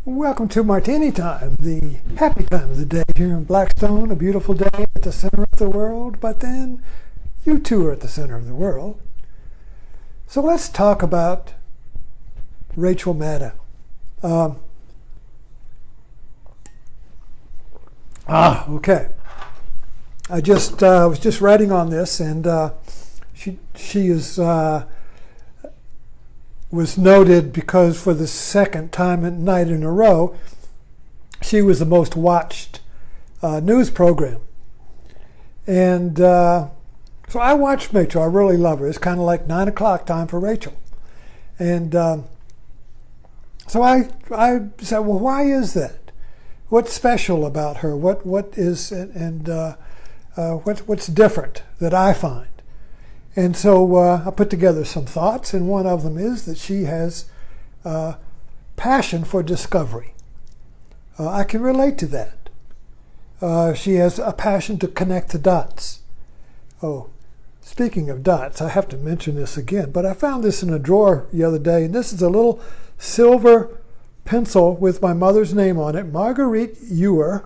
Welcome to Martini Time, the happy time of the day here in Blackstone, a beautiful day at the center of the world, but then you too are at the center of the world. So let's talk about Rachel Maddow. Okay. I was just writing on this, and she was noted because for the second night in a row, she was the most watched news program. And so I watched Rachel. I really love her. It's kind of like 9 o'clock time for Rachel. And so I said, well, why is that? What's special about her? What's different that I find? And so I put together some thoughts, and one of them is that she has passion for discovery. I can relate to that. She has a passion to connect the dots. Oh, speaking of dots, I have to mention this again, but I found this in a drawer the other day, and this is a little silver pencil with my mother's name on it, Marguerite Ewer.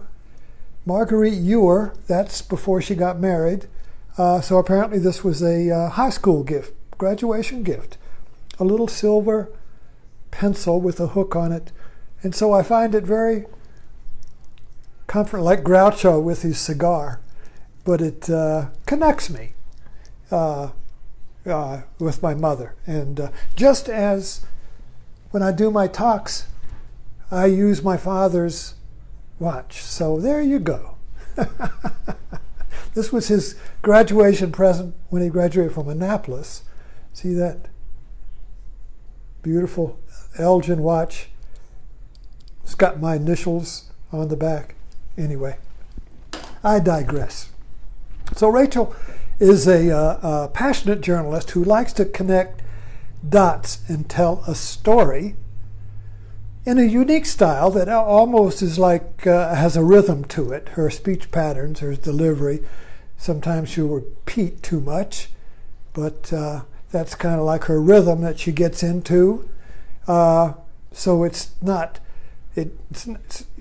Marguerite Ewer, that's before she got married. So apparently this was a high school gift, graduation gift, a little silver pencil with a hook on it. And so I find it very comforting, like Groucho with his cigar, but it connects me with my mother. And just as when I do my talks, I use my father's watch. So there you go. This was his graduation present when he graduated from Annapolis. See that beautiful Elgin watch? It's got my initials on the back. Anyway, I digress. So Rachel is a passionate journalist who likes to connect dots and tell a story in a unique style that almost is like, has a rhythm to it. Her speech patterns, her delivery. Sometimes she'll repeat too much, but that's kind of like her rhythm that she gets into. So it's not,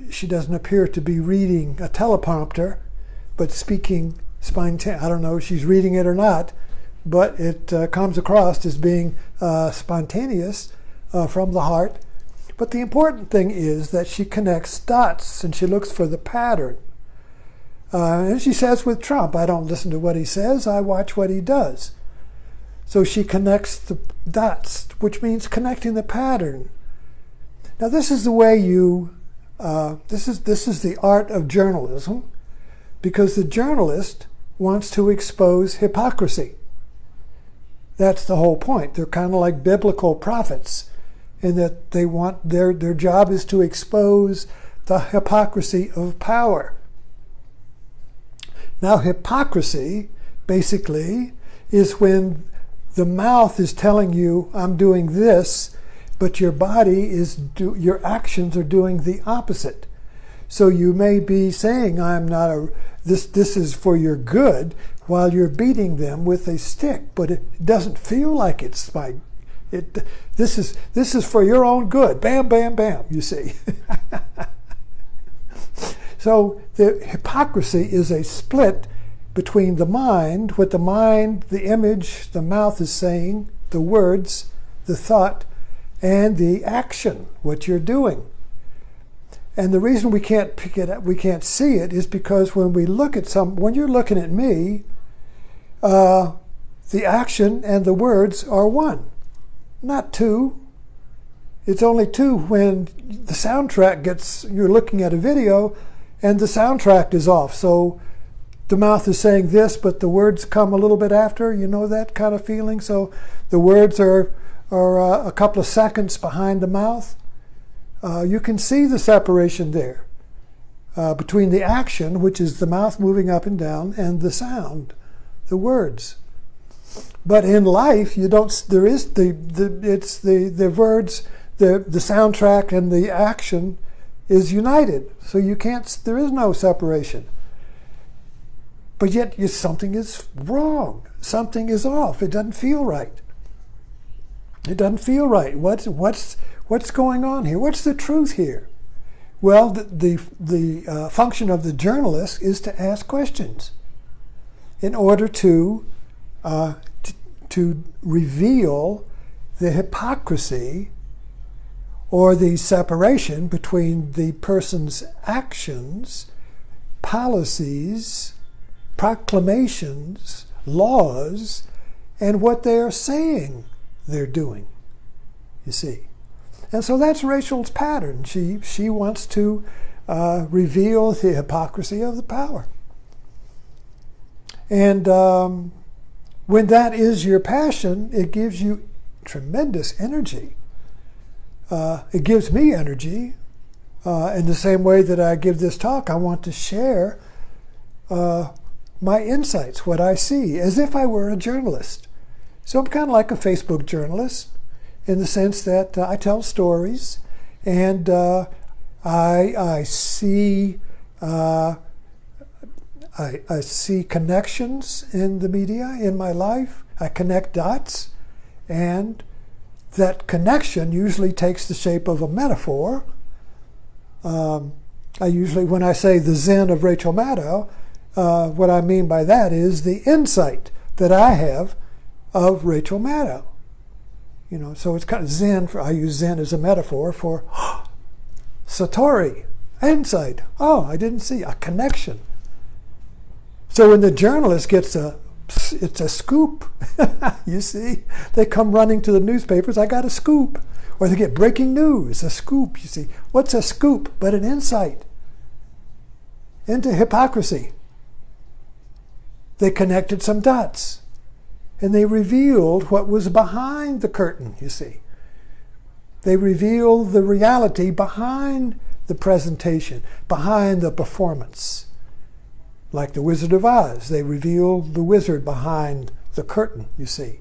she doesn't appear to be reading a teleprompter, but speaking spontaneous. I don't know if she's reading it or not, but it comes across as being spontaneous from the heart. But the important thing is that she connects dots and she looks for the pattern. And she says with Trump, I don't listen to what he says, I watch what he does. So she connects the dots, which means connecting the pattern. Now this is the way this is the art of journalism, because the journalist wants to expose hypocrisy. That's the whole point. They're kind of like biblical prophets, in that they want their job is to expose the hypocrisy of power. Now, hypocrisy basically is when the mouth is telling you, I'm doing this, but your body your actions are doing the opposite. So you may be saying, I'm not this is for your good, while you're beating them with a stick, but it doesn't feel like it's this is for your own good. Bam, bam, bam, you see. So the hypocrisy is a split between the mind, what the image, the mouth is saying, the words, the thought, and the action, what you're doing. And the reason we can't pick it up, we can't see it, is because when you're looking at me, the action and the words are one, not two. It's only two when the soundtrack you're looking at a video and the soundtrack is off. So the mouth is saying this, but the words come a little bit after. You know that kind of feeling? So the words are a couple of seconds behind the mouth. You can see the separation there between the action, which is the mouth moving up and down, and the sound, the words. But in life, you don't. There is the words, the soundtrack, and the action is united. So you can't. There is no separation. But yet, something is wrong. Something is off. It doesn't feel right. It doesn't feel right. What's going on here? What's the truth here? Well, the function of the journalist is to ask questions in order to reveal the hypocrisy or the separation between the person's actions, policies, proclamations, laws, and what they are saying they're doing, you see. And so that's Rachel's pattern. She wants to reveal the hypocrisy of the power. And when that is your passion, it gives you tremendous energy. It gives me energy. In the same way that I give this talk, I want to share my insights, what I see, as if I were a journalist. So I'm kind of like a Facebook journalist in the sense that I tell stories, and I see I see connections in the media, in my life. I connect dots, and that connection usually takes the shape of a metaphor. I usually, when I say the Zen of Rachel Maddow, what I mean by that is the insight that I have of Rachel Maddow. You know, so it's kind of Zen. I use Zen as a metaphor for Satori, insight. Oh, I didn't see a connection. So when the journalist gets it's a scoop. You see, they come running to the newspapers. I got a scoop, or they get breaking news. A scoop. You see, what's a scoop but an insight into hypocrisy? They connected some dots. And they revealed what was behind the curtain, you see. They revealed the reality behind the presentation, behind the performance. Like the Wizard of Oz, they revealed the wizard behind the curtain, you see.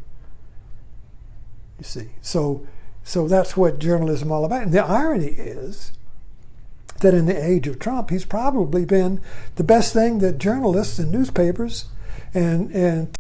You see. So that's what journalism is all about. And the irony is that in the age of Trump, he's probably been the best thing that journalists and newspapers and